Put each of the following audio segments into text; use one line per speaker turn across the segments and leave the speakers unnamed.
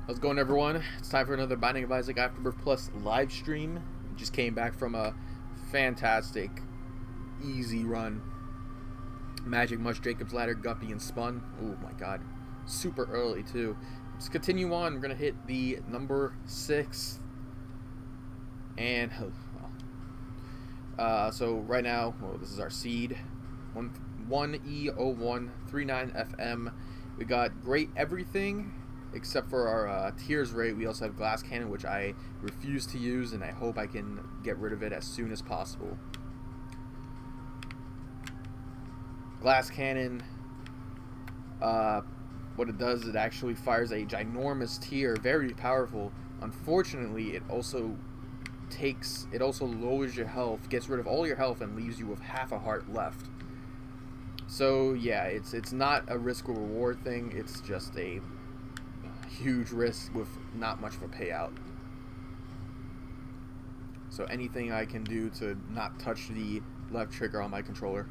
How's it going, everyone? It's time for another Binding of Isaac Afterbirth Plus live stream. We just came back from a fantastic, easy run. Magic, Mush, Jacob's Ladder, Guppy, and Spun. Oh my god. Super early, too. Let's continue on. We're going to hit the number 6. And, so right now, this is our seed. 1E0139FM. We got Great Everything. Except for our Tears rate, we also have Glass Cannon, which I refuse to use, and I hope I can get rid of it as soon as possible. Glass Cannon, what it does, it actually fires a ginormous tear, very powerful. Unfortunately, it also lowers your health, gets rid of all your health, and leaves you with half a heart left. So yeah, it's not a risk or reward thing, it's just a huge risk with not much of a payout. So anything I can do to not touch the left trigger on my controller.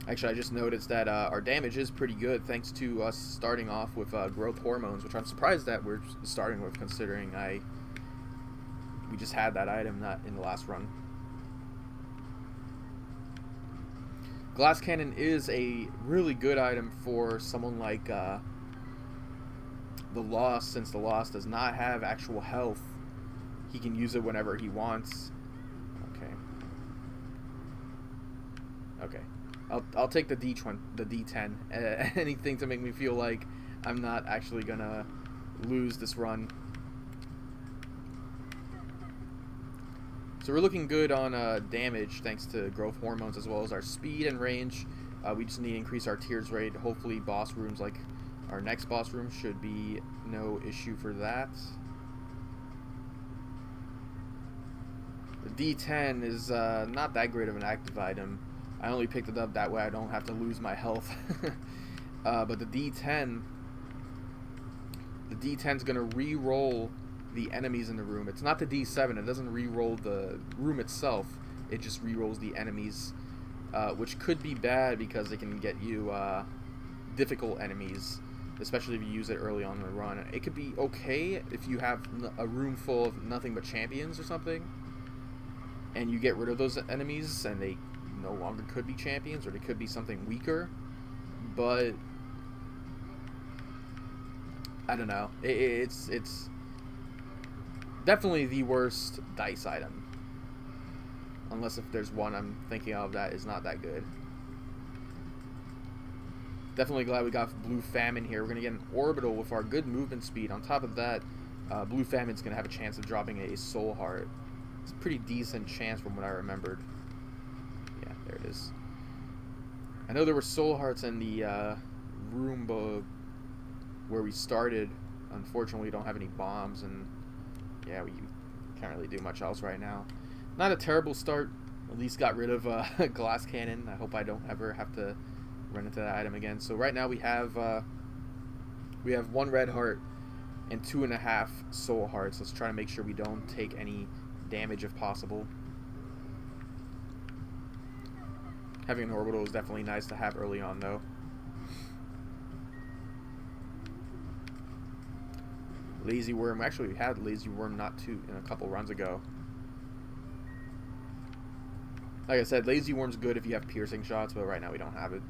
Actually, I just noticed that our damage is pretty good thanks to us starting off with growth hormones, which I'm surprised that we're starting with, considering we just had that item not in the last run. Glass Cannon is a really good item for someone like the Lost, since the Lost does not have actual health. He can use it whenever he wants. Okay. I'll take the D10. Anything to make me feel like I'm not actually gonna lose this run. So we're looking good on damage thanks to growth hormones, as well as our speed and range. We just need to increase our Tears rate. Hopefully boss rooms like our next boss room should be no issue for that. The D10 is not that great of an active item. I only picked it up that way I don't have to lose my health. But the D10 is going to re-roll the enemies in the room. It's not the D7. It doesn't re-roll the room itself. It just re-rolls the enemies, which could be bad because it can get you difficult enemies, especially if you use it early on in the run. It could be okay if you have a room full of nothing but champions or something, and you get rid of those enemies and they no longer could be champions, or they could be something weaker. But I don't know. It's definitely the worst dice item. Unless if there's one I'm thinking of that is not that good. Definitely glad we got Blue Famine here. We're going to get an Orbital with our good movement speed. On top of that, Blue Famine's going to have a chance of dropping a Soul Heart. It's a pretty decent chance from what I remembered. Yeah, there it is. I know there were Soul Hearts in the room where we started. Unfortunately, we don't have any bombs, and yeah, we can't really do much else right now. Not a terrible start. At least got rid of Glass Cannon. I hope I don't ever have to run into that item again. So right now we have 1 red heart and 2.5 soul hearts. Let's try to make sure we don't take any damage if possible. Having an orbital is definitely nice to have early on, though. Lazy Worm. Actually, we had Lazy Worm in a couple runs ago. Like I said, Lazy Worm's good if you have piercing shots, but right now we don't have it.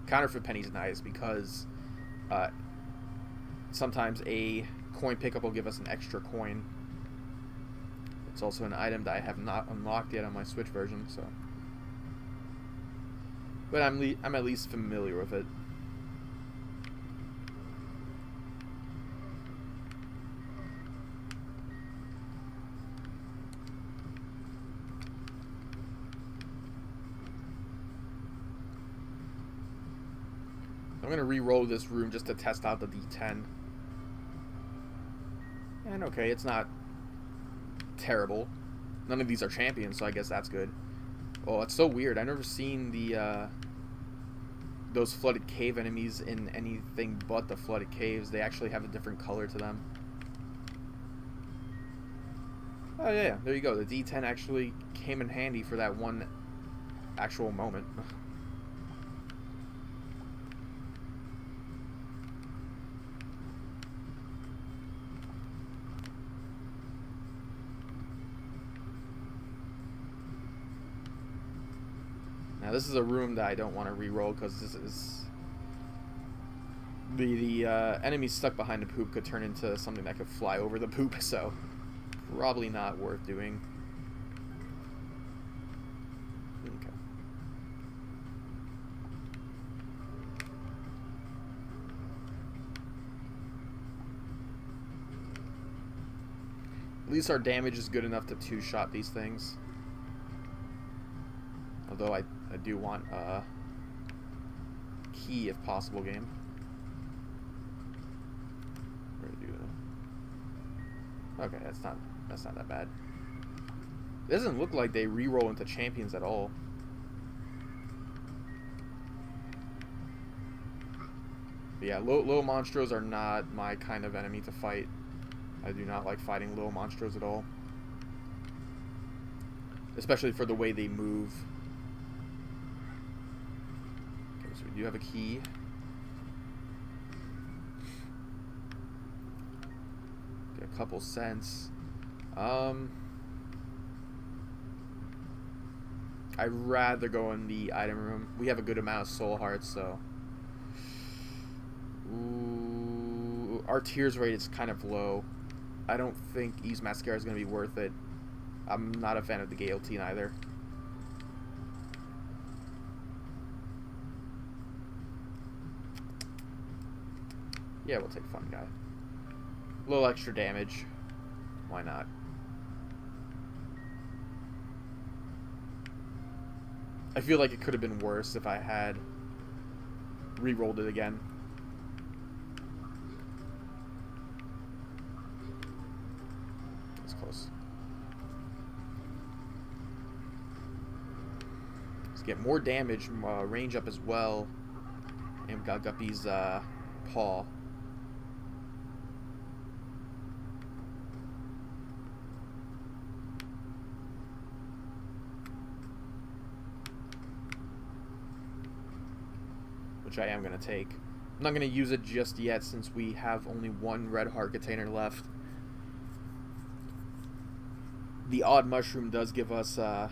Counter for Penny's nice because sometimes a coin pickup will give us an extra coin. It's also an item that I have not unlocked yet on my Switch version, so. But I'm at least familiar with it. I'm going to re-roll this room just to test out the D10. And okay, it's not terrible. None of these are champions, so I guess that's good. Oh, it's so weird. I've never seen those flooded cave enemies in anything but the flooded caves. They actually have a different color to them. Oh yeah, there you go. The D10 actually came in handy for that one actual moment. Now this is a room that I don't want to re-roll because this is the enemy stuck behind the poop could turn into something that could fly over the poop, so probably not worth doing. Okay. At least our damage is good enough to two-shot these things. Although I do want key if possible, game. Okay, that's not that bad. It doesn't look like they re-roll into champions at all. But yeah, low monstros are not my kind of enemy to fight. I do not like fighting low monstros at all. Especially for the way they move. Okay, so we do have a key. Get a couple cents. I'd rather go in the item room. We have a good amount of soul hearts, so... Ooh, our tears rate is kind of low. I don't think Ease Mascara is going to be worth it. I'm not a fan of the Guillotine either. Yeah, we'll take Fun Guy. A little extra damage. Why not? I feel like it could have been worse if I had re-rolled it again. That's close. Let's get more damage, range up as well. And we got Guppy's paw. Which I am going to take. I'm not going to use it just yet since we have only one red heart container left. The odd mushroom does give us an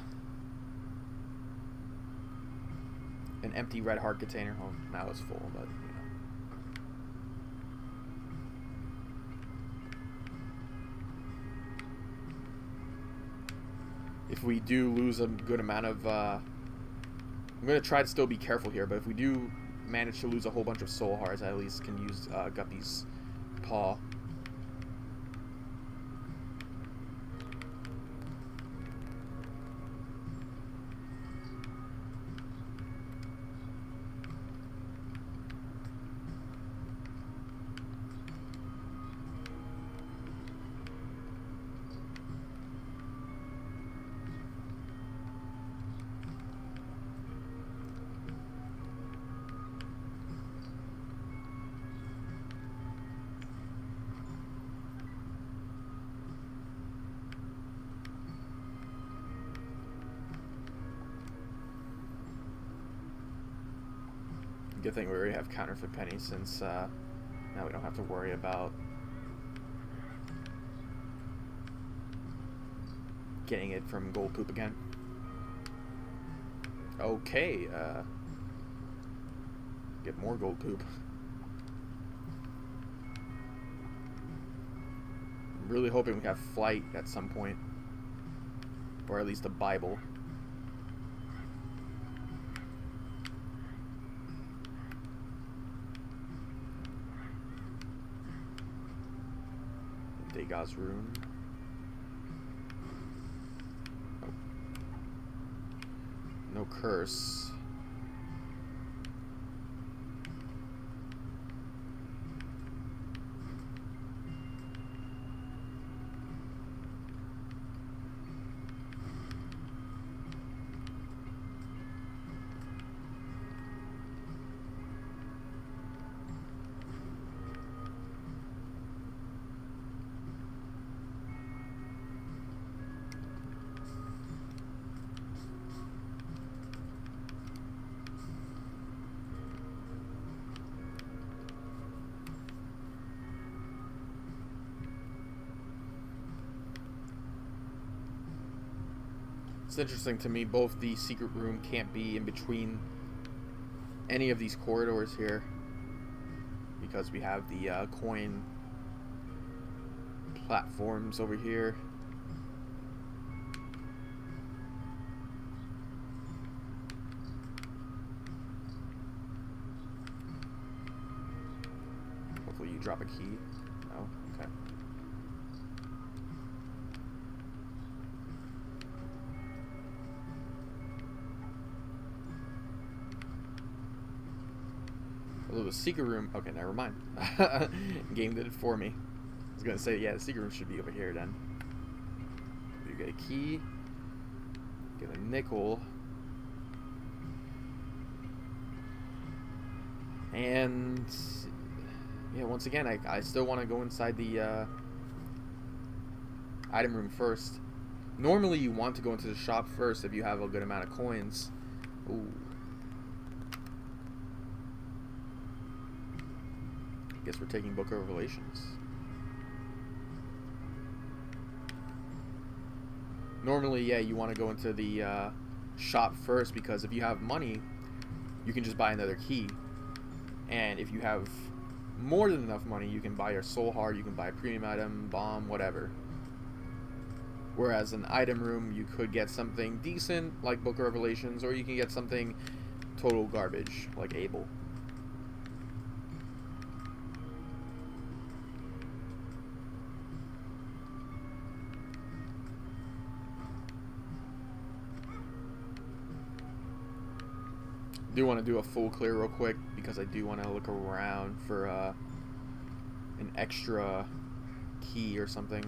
empty red heart container. Oh, now it's full, but you know. If we do lose a good amount of... I'm going to try to still be careful here, but if we do manage to lose a whole bunch of soul hearts, I at least can use Guppy's paw. Good thing we already have counterfeit pennies since now we don't have to worry about getting it from gold poop again. Okay, get more gold poop. I'm really hoping we have flight at some point, or at least a Bible. Degas rune. Oh. No curse. It's interesting to me, both the secret room can't be in between any of these corridors here because we have the coin platforms over here. Hopefully you drop a key. No? Okay. Although the secret room... Okay, never mind. Game did it for me. I was gonna say, yeah, the secret room should be over here then. You get a key. Get a nickel. And... yeah, once again, I still want to go inside the item room first. Normally you want to go into the shop first if you have a good amount of coins. Ooh. Guess we're taking Book of Revelations. Normally, yeah, you want to go into the shop first because if you have money, you can just buy another key. And if you have more than enough money, you can buy your soul heart, you can buy a premium item, bomb, whatever. Whereas an item room, you could get something decent, like Book of Revelations, or you can get something total garbage, like Abel. I do want to do a full clear real quick because I do want to look around for an extra key or something.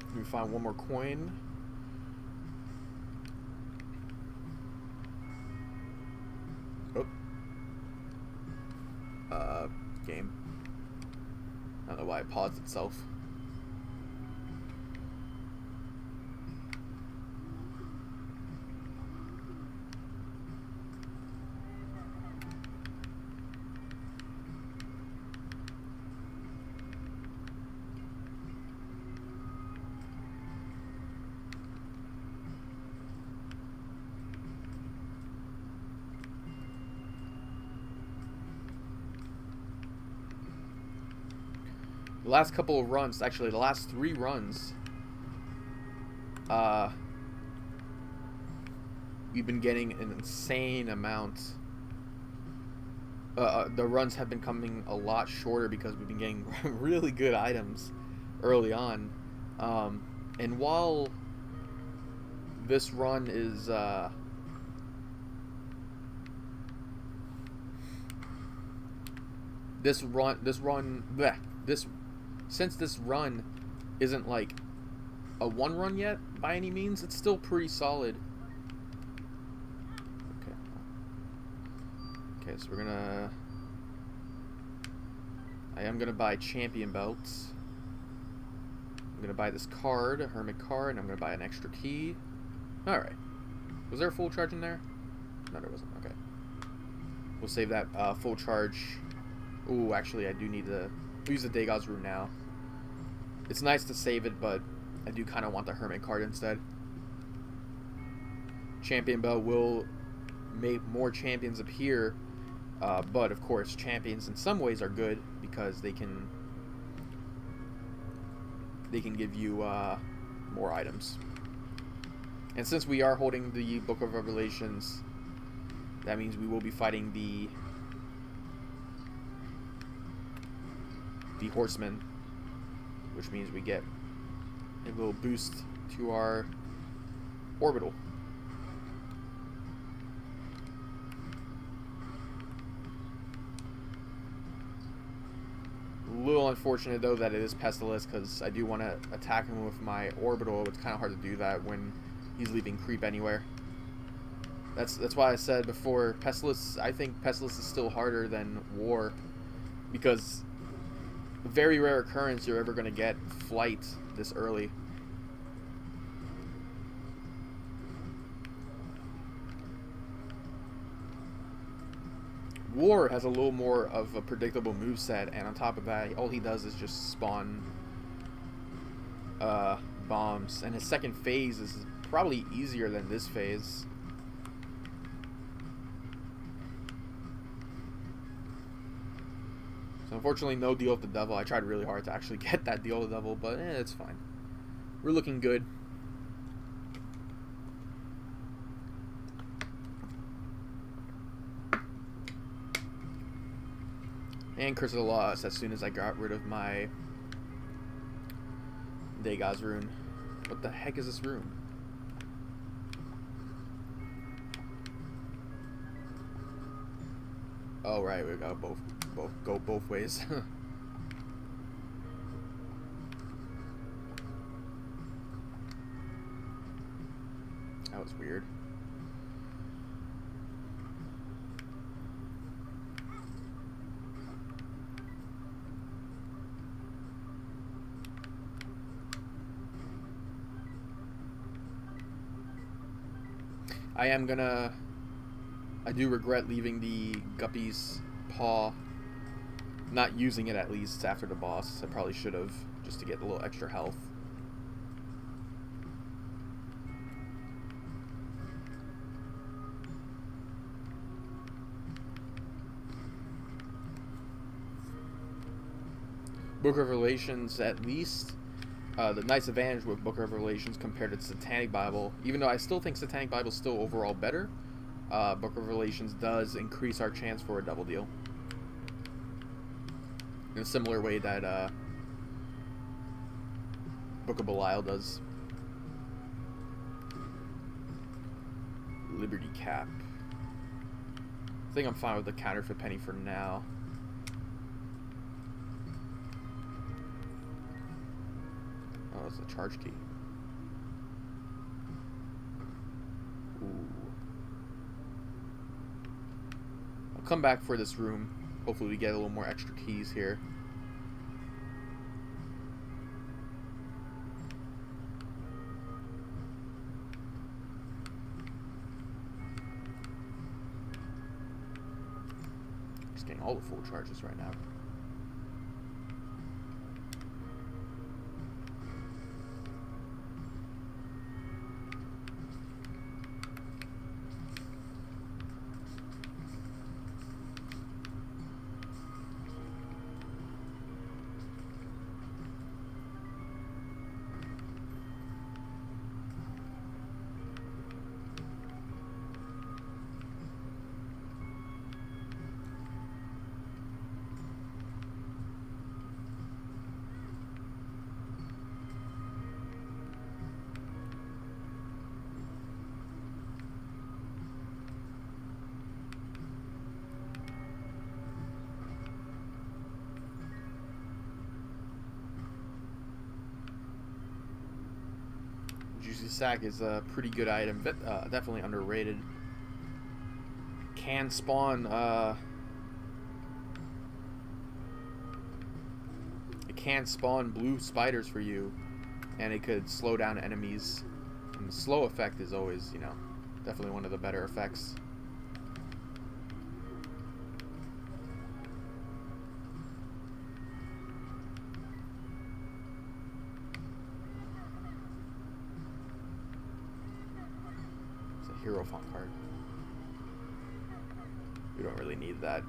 Let me find one more coin. Game. I don't know why it paused itself. The last couple of runs, actually the last 3 runs, we've been getting an insane amount. The runs have been coming a lot shorter because we've been getting really good items early on. And while this run is... Since this run isn't like a 1 run yet by any means, it's still pretty solid. Okay, so I am gonna buy champion belts. I'm gonna buy this card, a hermit card, and I'm gonna buy an extra key. Alright. Was there a full charge in there? No, there wasn't. Okay. We'll save that full charge. Ooh, actually I do need to use the Degas room now. It's nice to save it, but I do kind of want the hermit card instead. Champion belt will make more champions appear, but of course champions in some ways are good because they can give you more items. And since we are holding the Book of Revelations, that means we will be fighting the horsemen, which means we get a little boost to our orbital. A little unfortunate though that it is Pestilence, because I do want to attack him with my orbital. It's kind of hard to do that when he's leaving creep anywhere. That's why I said before, Pestilence. I think Pestilence is still harder than War, because a very rare occurrence you're ever going to get flight this early. War has a little more of a predictable moveset, and on top of that, all he does is just spawn bombs. And his second phase is probably easier than this phase. So unfortunately, no deal with the devil. I tried really hard to actually get that deal with the devil, but it's fine. We're looking good. And Curse of the Lost as soon as I got rid of my Degas rune. What the heck is this rune? Oh right, we gotta go both ways. That was weird. I do regret leaving the Guppy's Paw, not using it at least after the boss. I probably should have, just to get a little extra health. Book of Revelations, at least the Knight's advantage with Book of Revelations compared to Satanic Bible, even though I still think Satanic Bible is still overall better, Book of Revelations does increase our chance for a double deal. In a similar way that Book of Belial does. Liberty Cap. I think I'm fine with the counterfeit penny for now. Oh, it's a charge key. Ooh. I'll come back for this room. Hopefully we get a little more extra keys here. Just getting all the full charges right now. Juicy Sack is a pretty good item, but definitely underrated. Can spawn it can spawn blue spiders for you, and it could slow down enemies. And the slow effect is always, you know, definitely one of the better effects. Hero font card. We don't really need that.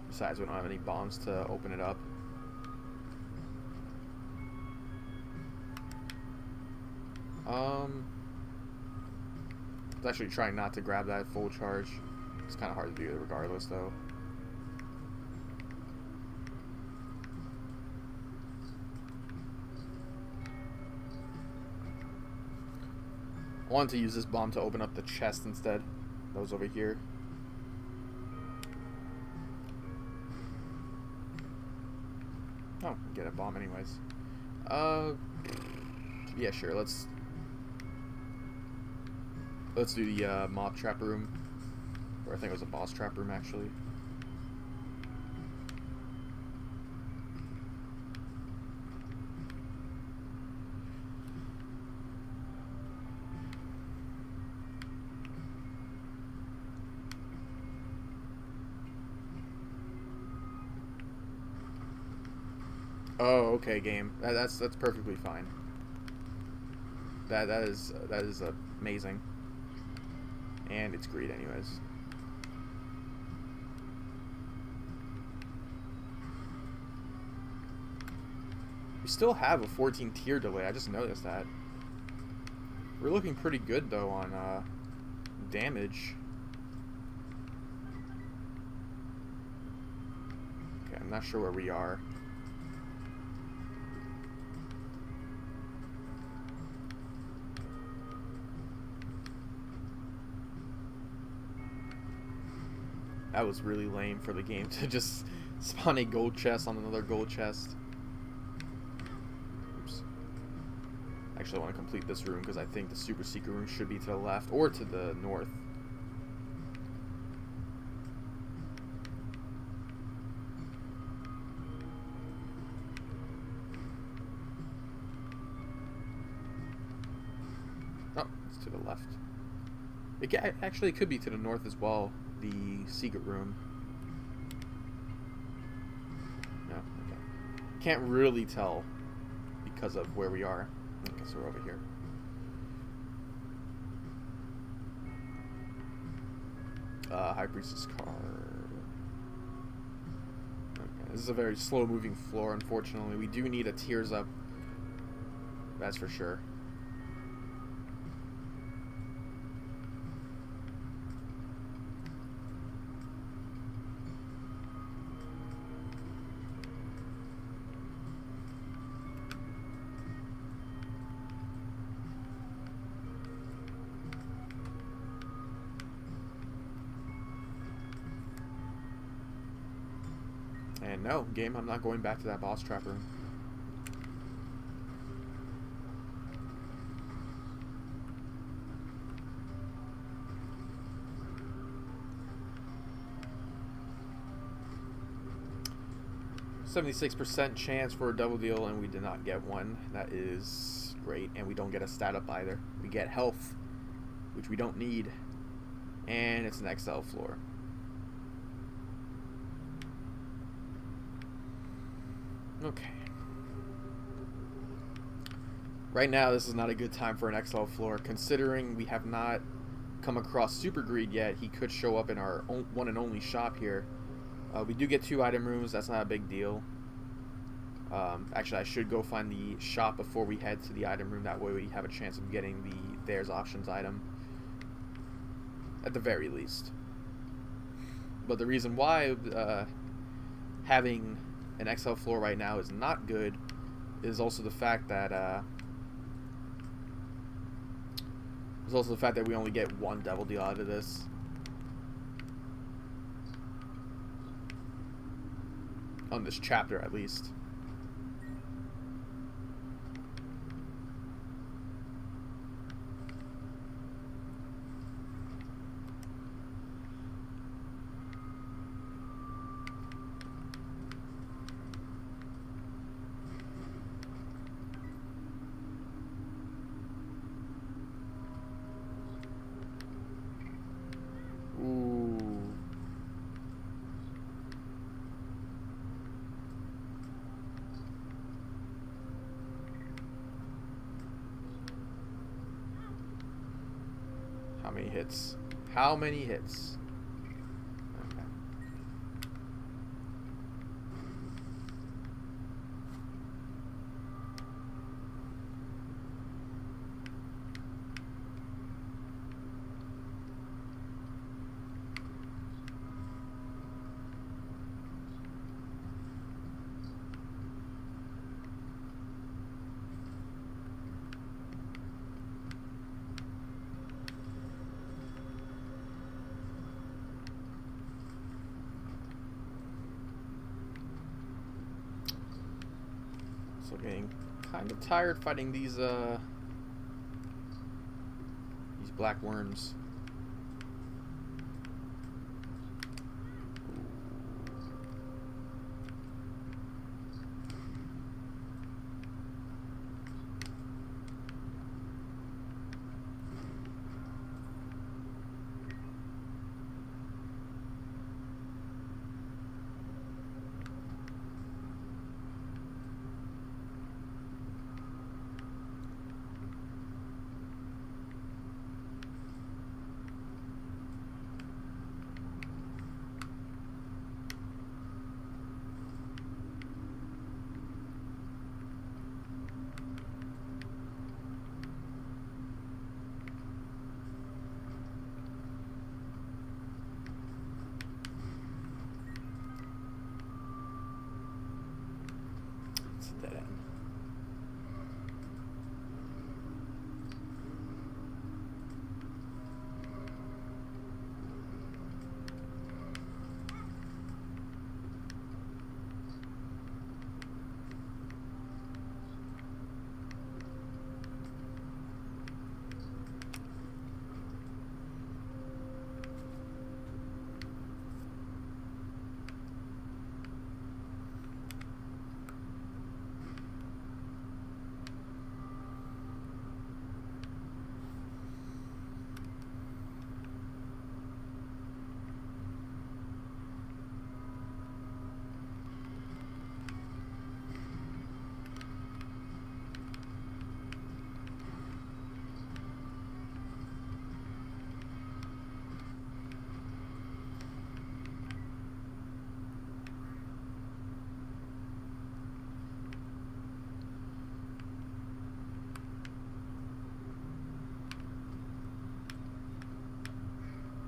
Besides, we don't have any bombs to open it up. I was actually trying not to grab that full charge. It's kind of hard to do regardless, though. I wanted to use this bomb to open up the chest instead. That was over here. Oh, get a bomb anyways. Yeah, sure. Let's do the mob trap room, or I think it was a boss trap room actually. Oh, okay, game. That's perfectly fine. That is amazing. And it's greed anyways. We still have a 14 tier delay. I just noticed that. We're looking pretty good though on damage. Okay, I'm not sure where we are. That was really lame for the game to just spawn a gold chest on another gold chest. Oops. Actually, I want to complete this room because I think the super secret room should be to the left or to the north. Oh, it's to the left. It actually could be to the north as well. The secret room. No, okay. Can't really tell because of where we are. Okay, so we're over here. High Priestess card. Okay, this is a very slow moving floor, unfortunately. We do need a tears up. That's for sure. And no, game, I'm not going back to that boss trap room. %76% chance for a double deal, and we did not get one. That is great, and we don't get a stat up either. We get health, which we don't need, and it's an XL floor. Okay. Right now, this is not a good time for an XL floor, considering we have not come across Super Greed yet. He could show up in our one and only shop here. We do get 2 item rooms. That's not a big deal. Actually, I should go find the shop before we head to the item room. That way we have a chance of getting the There's Options item. At the very least. But the reason why having an XL floor right now is not good is also the fact that we only get 1 double deal out of this. On this chapter, at least. Ooh. How many hits? How many hits? Okay. So getting kind of tired fighting these black worms.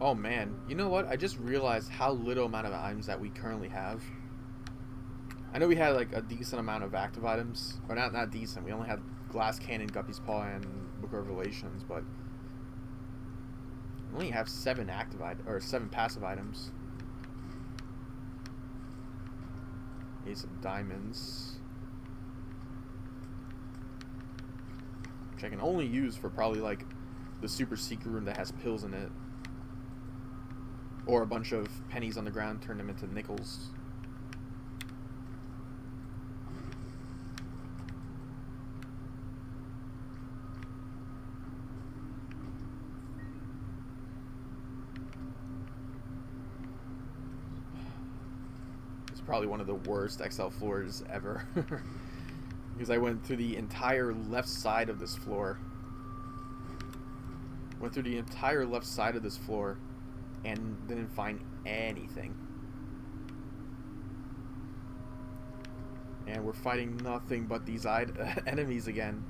Oh man, you know what? I just realized how little amount of items that we currently have. I know we had like a decent amount of active items, or not decent. We only had Glass Cannon, Guppy's Paw, and Book of Revelations, but we only have 7 passive items. Ace of Diamonds, which I can only use for probably like the super secret room that has pills in it, or a bunch of pennies on the ground, turn them into nickels. Probably one of the worst XL floors ever because I went through the entire left side of this floor. And didn't find anything. And we're fighting nothing but these enemies again.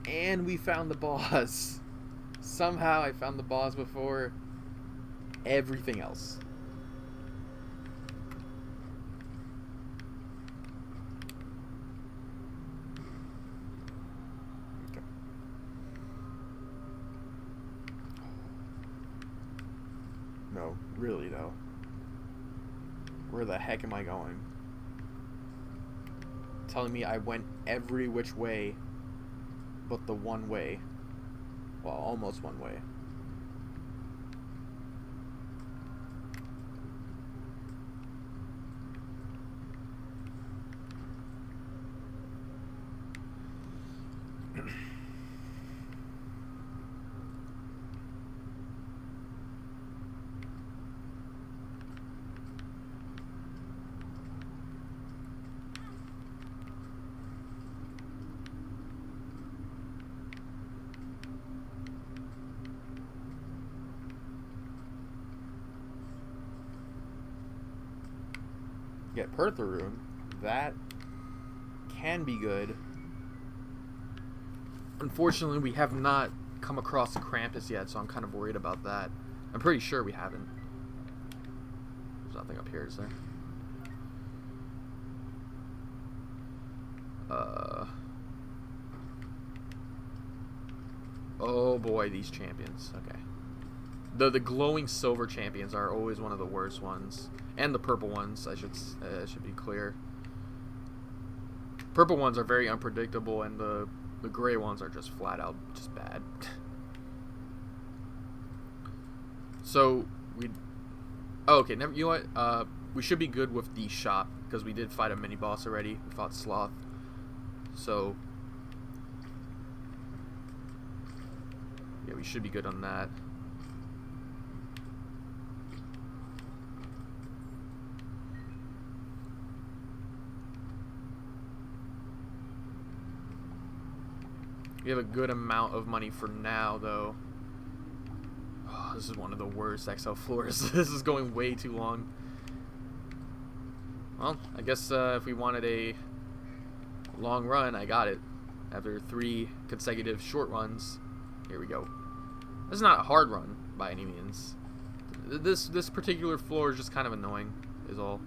And we found the boss. Somehow I found the boss before everything else. Okay. No, really though. Where the heck am I going? Telling me I went every which way but the one way. Well, almost one way. Get Pertha Rune. That can be good. Unfortunately, we have not come across a Krampus yet, so I'm kind of worried about that. I'm pretty sure we haven't. There's nothing up here, is there? Oh boy, these champions. Okay. The glowing silver champions are always one of the worst ones. And the purple ones, I should be clear. Purple ones are very unpredictable, and the gray ones are just flat out just bad. So we, oh, okay. Never. You know what? We should be good with the shop because we did fight a mini boss already. We fought Sloth. So yeah, we should be good on that. We have a good amount of money for now, though. Oh, this is one of the worst XL floors. This is going way too long. Well, I guess if we wanted a long run, I got it. After 3 consecutive short runs, here we go. This is not a hard run by any means. This particular floor is just kind of annoying, is all.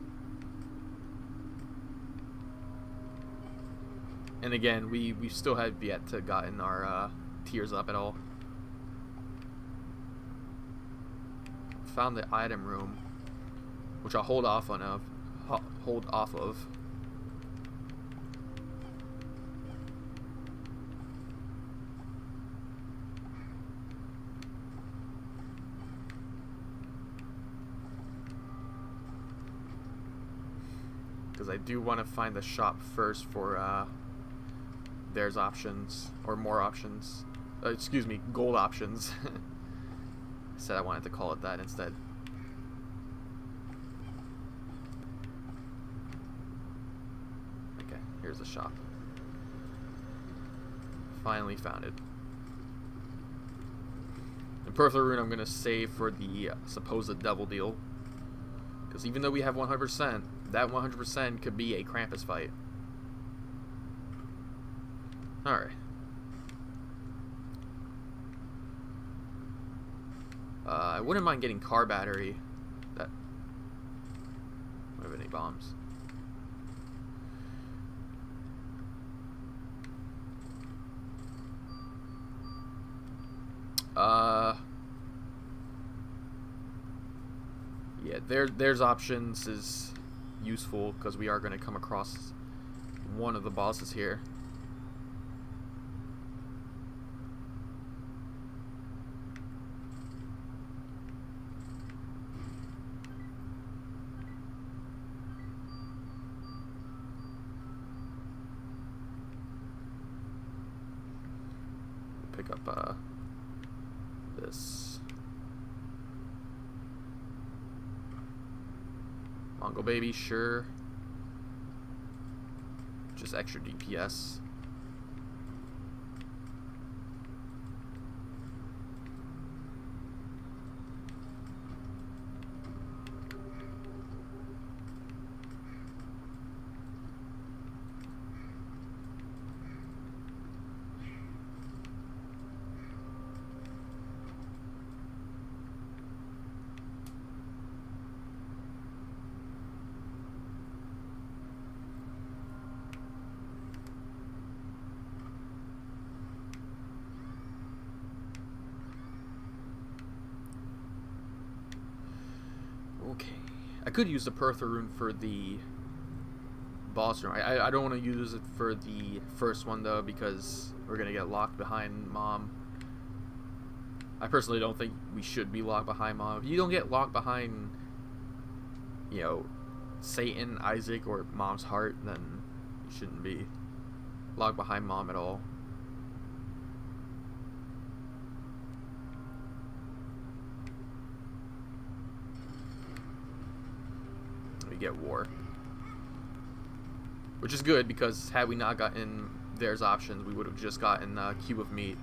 And again, we still have yet to gotten our tiers up at all. Found the item room, which I'll hold off of. Because I do want to find the shop first for there's options, or more options. Excuse me, gold options. I said I wanted to call it that instead. Okay, here's the shop. Finally found it. And Perfect Rune I'm going to save for the supposed devil deal. Because even though we have 100%, that 100% could be a Krampus fight. Alright. I wouldn't mind getting car battery. That. I don't have any bombs. Yeah, there's options is useful because we are going to come across one of the bosses here. Pick up this Mongol baby, sure. Just extra DPS. Okay, I could use the Pertha rune for the boss room. I don't want to use it for the first one though because we're gonna get locked behind Mom. I personally don't think we should be locked behind Mom. If you don't get locked behind, you know, Satan, Isaac, or Mom's heart, then you shouldn't be locked behind Mom at all. Get war, which is good because had we not gotten there's options, we would have just gotten a cube of meat.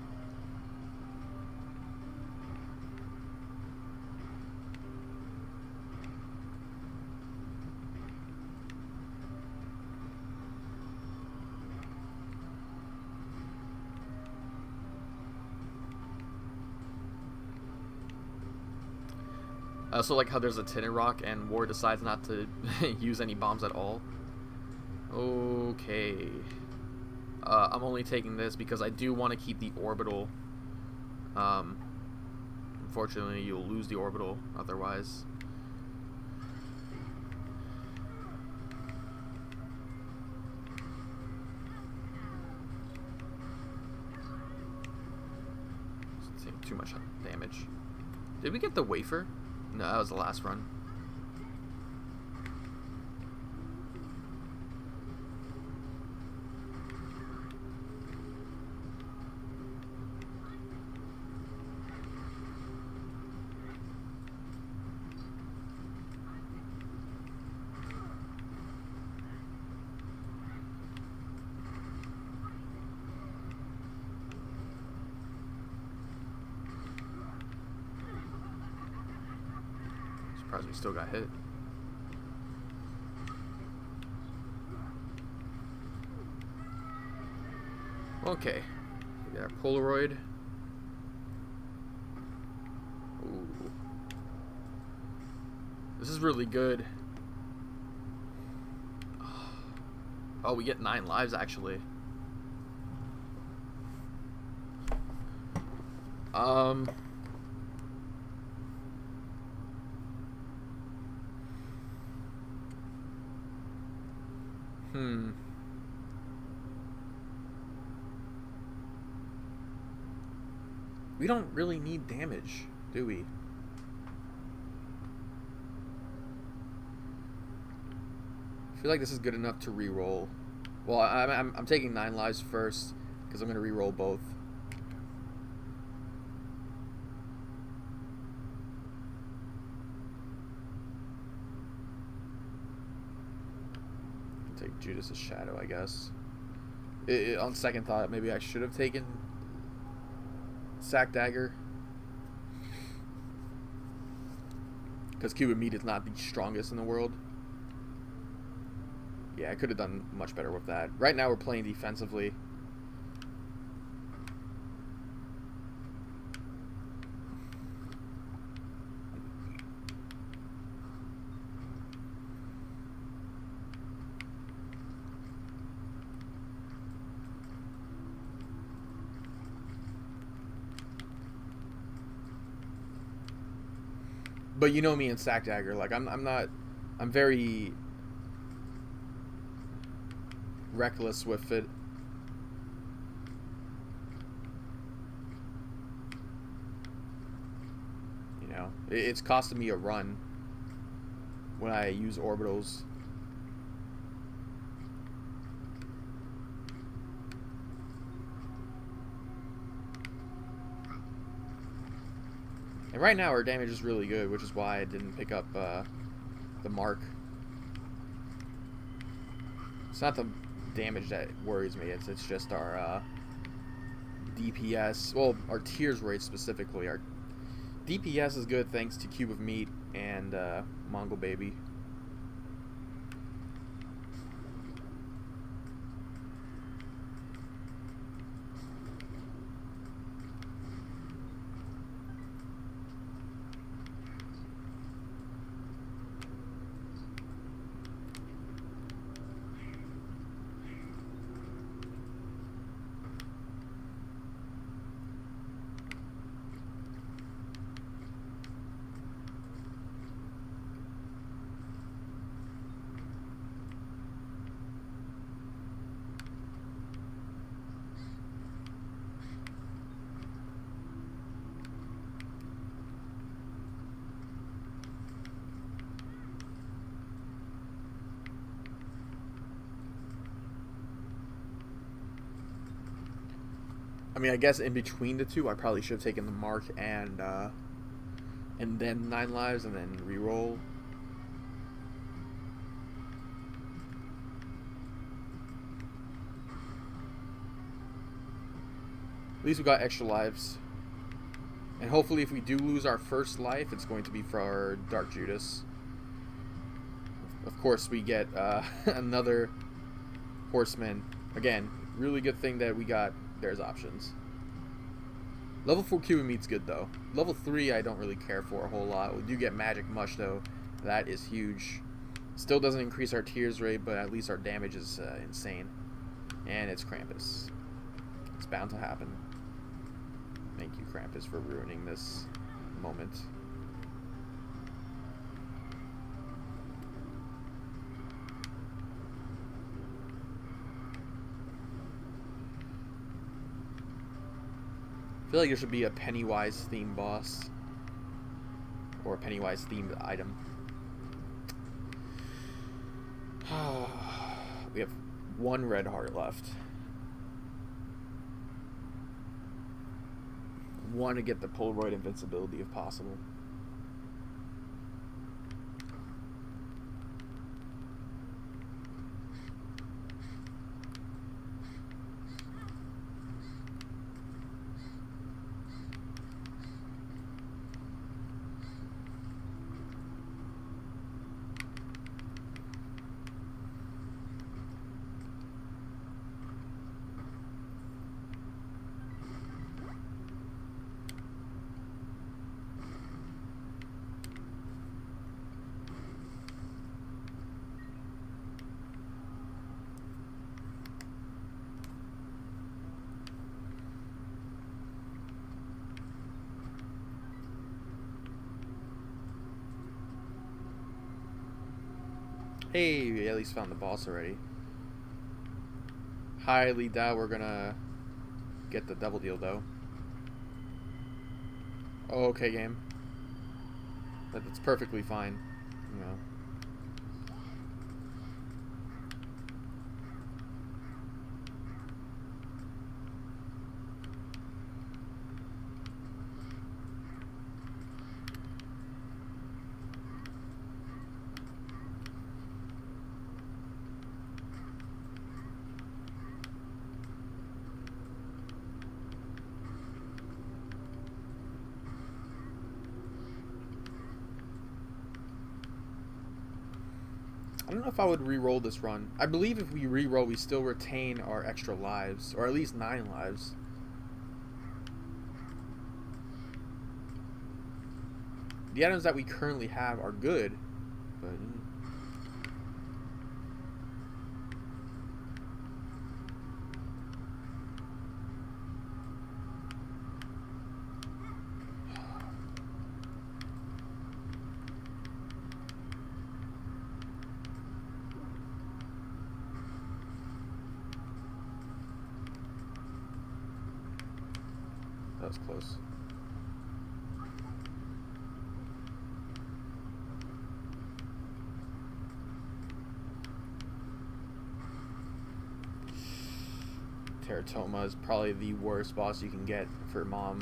I also like how there's a tinted rock and War decides not to use any bombs at all. Okay. I'm only taking this because I do want to keep the orbital. Unfortunately, you'll lose the orbital otherwise. It's taking too much damage. Did we get the wafer? No, that was the last run. Surprised we still got hit. Okay, we got our Polaroid. Ooh. This is really good. Oh, we get 9 lives actually. We don't really need damage, do we? I feel like this is good enough to reroll Well, I'm taking 9 lives first because I'm going to re-roll both. Take Judas' shadow, I guess. On second thought, maybe I should have taken Sack Dagger. Because Cube of Meat is not the strongest in the world. Yeah, I could have done much better with that. Right now we're playing defensively. But you know me and Sack Dagger, like I'm very reckless with it. You know, it's costing me a run when I use orbitals. And right now our damage is really good, which is why I didn't pick up the mark. It's not the damage that worries me, it's just our DPS, well, our tears rate specifically. Our DPS is good thanks to Cube of Meat and Mongol Baby. I mean, I guess in between the two, I probably should have taken the mark and then 9 lives and then reroll. At least we got extra lives. And hopefully if we do lose our first life, it's going to be for our Dark Judas. Of course, we get another Horseman. Again, really good thing that we got. There's options. Level 4 Cube of Meat's good though. Level 3 I don't really care for a whole lot. We do get Magic Mush though. That is huge. Still doesn't increase our tears rate, but at least our damage is insane. And it's Krampus. It's bound to happen. Thank you, Krampus, for ruining this moment. I feel like there should be a Pennywise themed boss. Or a Pennywise themed item. We have 1 red heart left. Want to get the Polaroid invincibility if possible. Hey, we at least found the boss already. Highly doubt we're gonna get the double deal though. Oh, okay, game. That's perfectly fine, you know. I don't know if I would re-roll this run. I believe if we re-roll, we still retain our extra lives, or at least 9 lives. The items that we currently have are good, but... that was close. Teratoma is probably the worst boss you can get for Mom.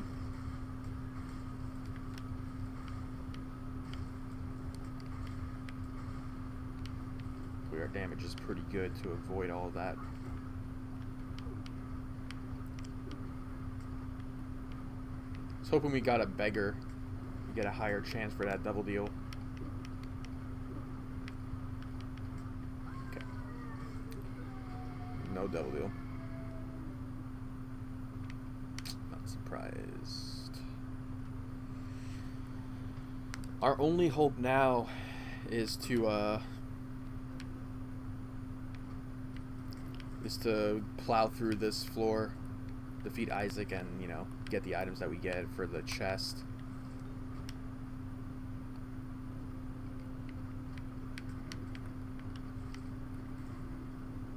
Our damage is pretty good to avoid all of that. I was hoping we got a beggar to get a higher chance for that double deal. Okay. No double deal. Not surprised. Our only hope now is to plow through this floor, defeat Isaac, and, you know, get the items that we get for the chest.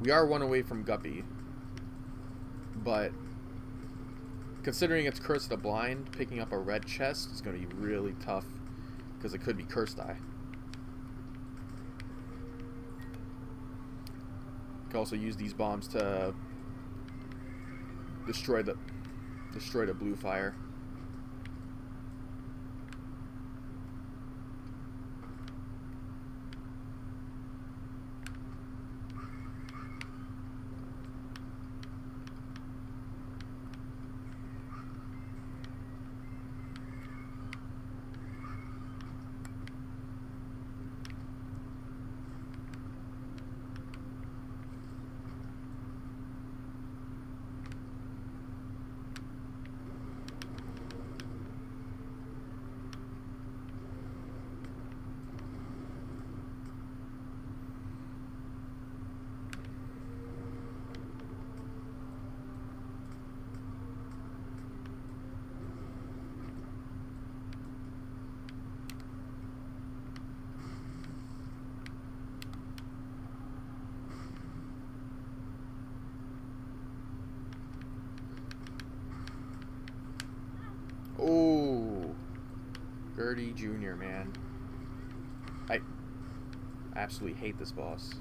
We are one away from Guppy, but considering it's Curse of the Blind, picking up a red chest is going to be really tough, because it could be Cursed Eye. Can also use these bombs to destroy the blue fire. Oh, Gertie Jr., man. I absolutely hate this boss.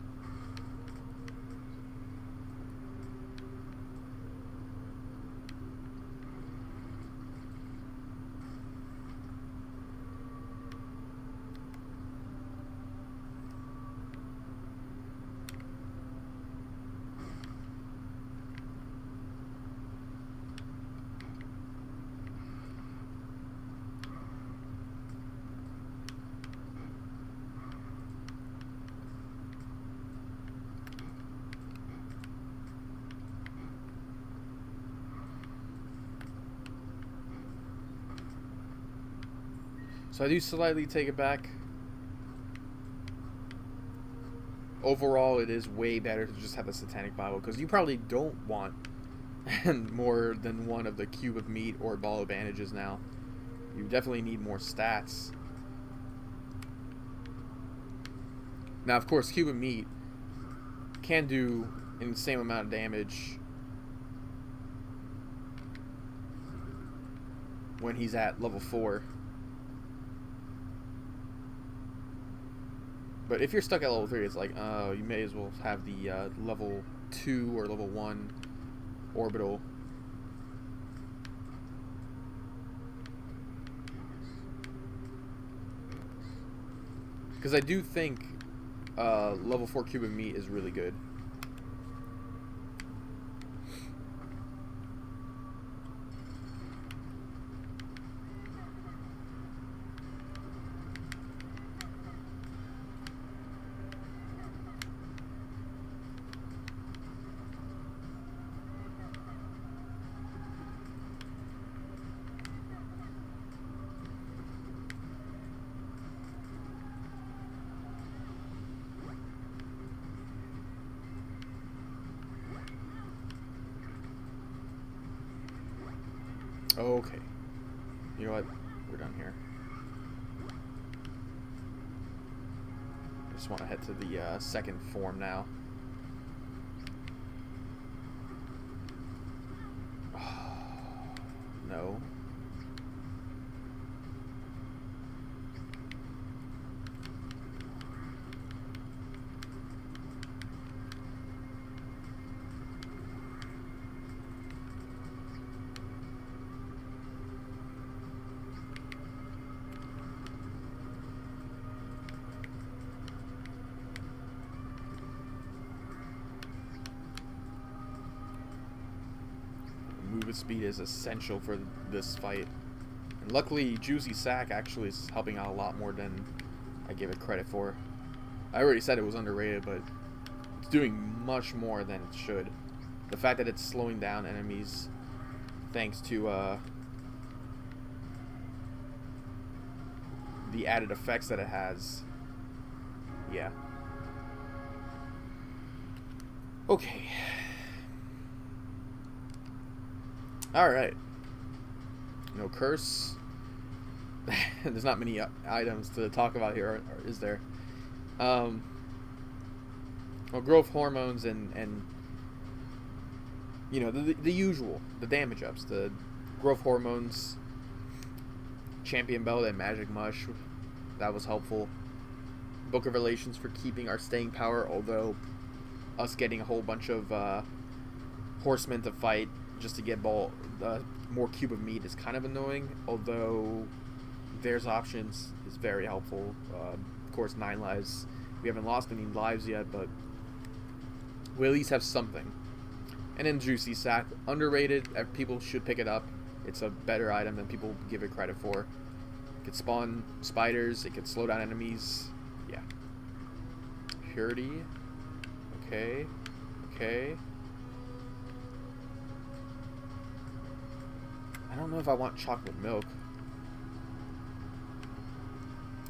So I do slightly take it back. Overall, it is way better to just have a Satanic Bible, because you probably don't want more than one of the cube of meat or ball of bandages now. You definitely need more stats. Now, of course, cube of meat can do in the same amount of damage when he's at level 4. But if you're stuck at level 3, it's like, oh, you may as well have the level 2 or level 1 orbital. Because I do think level 4 cube of meat is really good. Okay. You know what? We're done here. I just want to head to the second form now. No. Movement speed is essential for this fight. And luckily, Juicy Sack actually is helping out a lot more than I give it credit for. I already said it was underrated, but it's doing much more than it should. The fact that it's slowing down enemies thanks to the added effects that it has. Yeah. Okay. Alright. No curse. There's not many items to talk about here, or is there? Well, growth hormones and you know, the usual. The damage ups. The growth hormones, champion belt, and magic mush. That was helpful. Book of Relations for keeping our staying power, although us getting a whole bunch of horsemen to fight just to get more cube of meat is kind of annoying, although there's options is very helpful. Of course, 9 lives. We haven't lost any lives yet, but we at least have something. And then Juicy Sack, underrated. People should pick it up. It's a better item than people give it credit for. It could spawn spiders. It could slow down enemies. Yeah. Purity. Okay. Okay. I don't know if I want chocolate milk.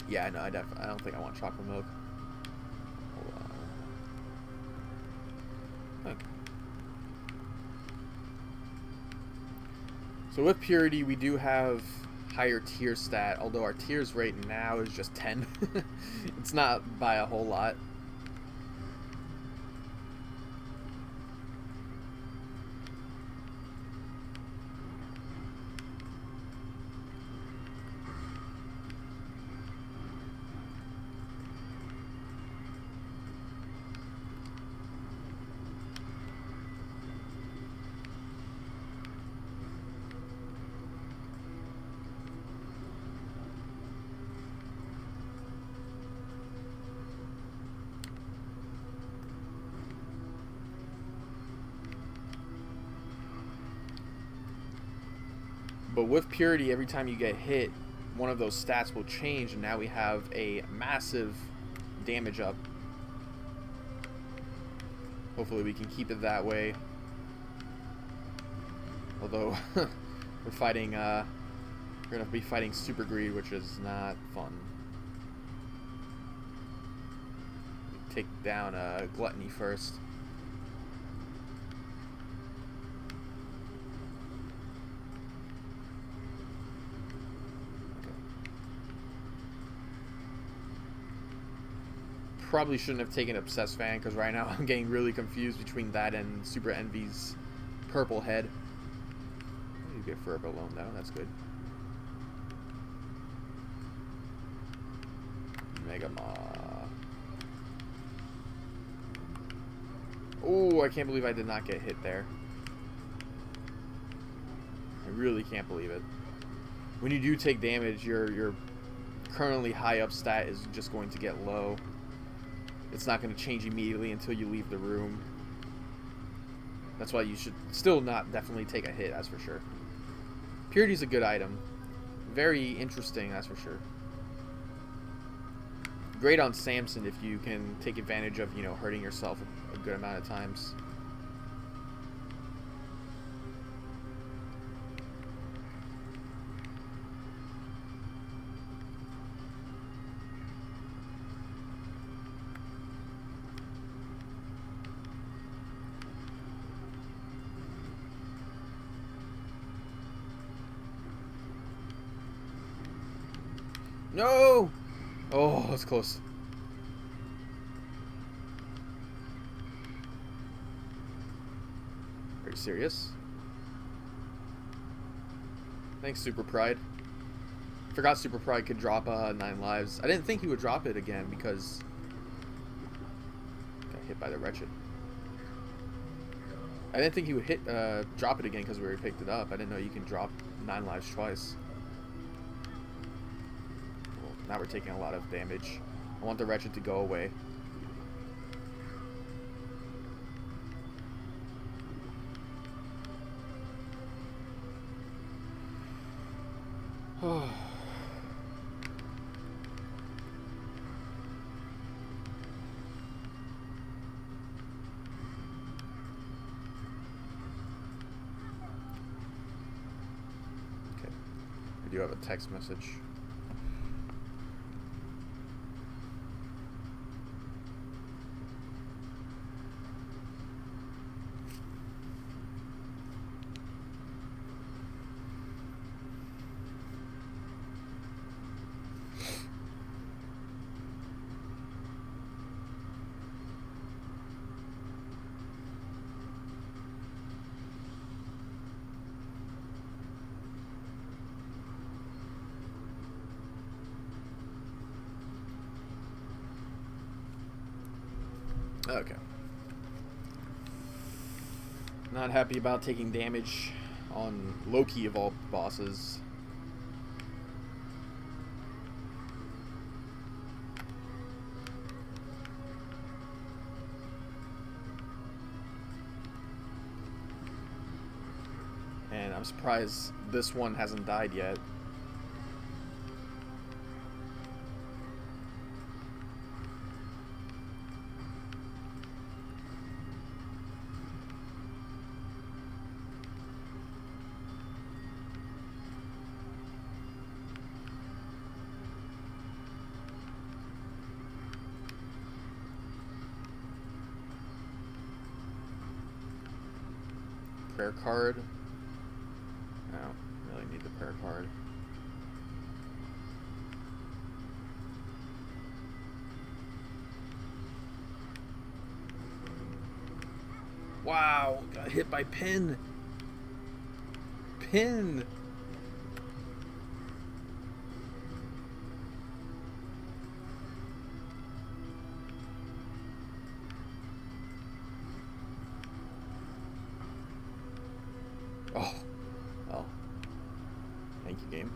Yeah, no, I don't think I want chocolate milk. Hold on. Okay. So with Purity, we do have higher tier stat, although our tiers rate now is just 10. It's not by a whole lot. But with Purity, every time you get hit, one of those stats will change, and now we have a massive damage up. Hopefully we can keep it that way. Although, we're fighting, we're going to be fighting Super Greed, which is not fun. Take down Gluttony first. Probably shouldn't have taken Obsessed Fan, because right now I'm getting really confused between that and Super Envy's purple head. You get Furbo alone though, that's good. Mega Maw. Oh, I can't believe I did not get hit there. I really can't believe it. When you do take damage, your currently high up stat is just going to get low. It's not going to change immediately until you leave the room. That's why you should still not definitely take a hit, that's for sure. Purity's a good item. Very interesting, that's for sure. Great on Samson if you can take advantage of, you know, hurting yourself a good amount of times. No! Oh, that's close. Are you serious? Thanks, Super Pride. Forgot Super Pride could drop 9 lives. I didn't think he would drop it again because got hit by the Wretched. I didn't think he would drop it again because we already picked it up. I didn't know you can drop 9 lives twice. Well, now we're taking a lot of damage. I want the Wretched to go away. Oh. I do have a text message. Okay. Not happy about taking damage on Loki of all bosses. And I'm surprised this one hasn't died yet. Prayer card. I don't really need the prayer card. Wow, got hit by pin. Pin. Oh, well, thank you, game.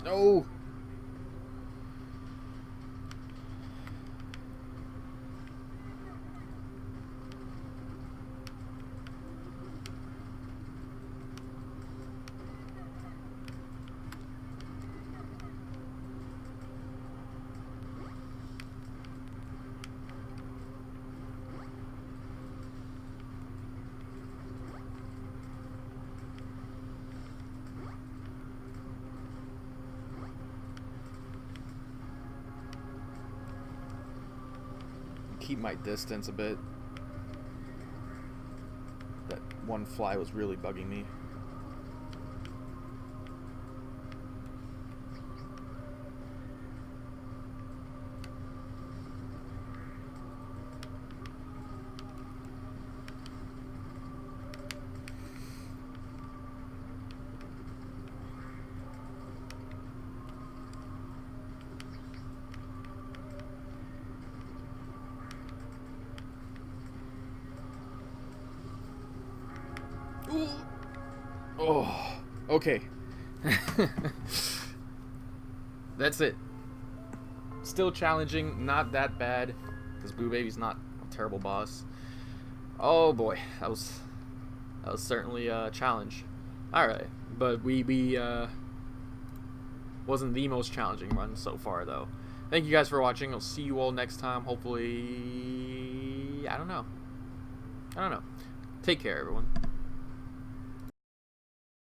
No. Keep my distance a bit. That one fly was really bugging me. Ooh. Oh, okay. That's it. Still challenging, not that bad, because Blue Baby's not a terrible boss. Oh boy, that was certainly a challenge. All right, but we wasn't the most challenging run so far though. Thank you guys for watching. I'll see you all next time. Hopefully, I don't know. Take care, everyone.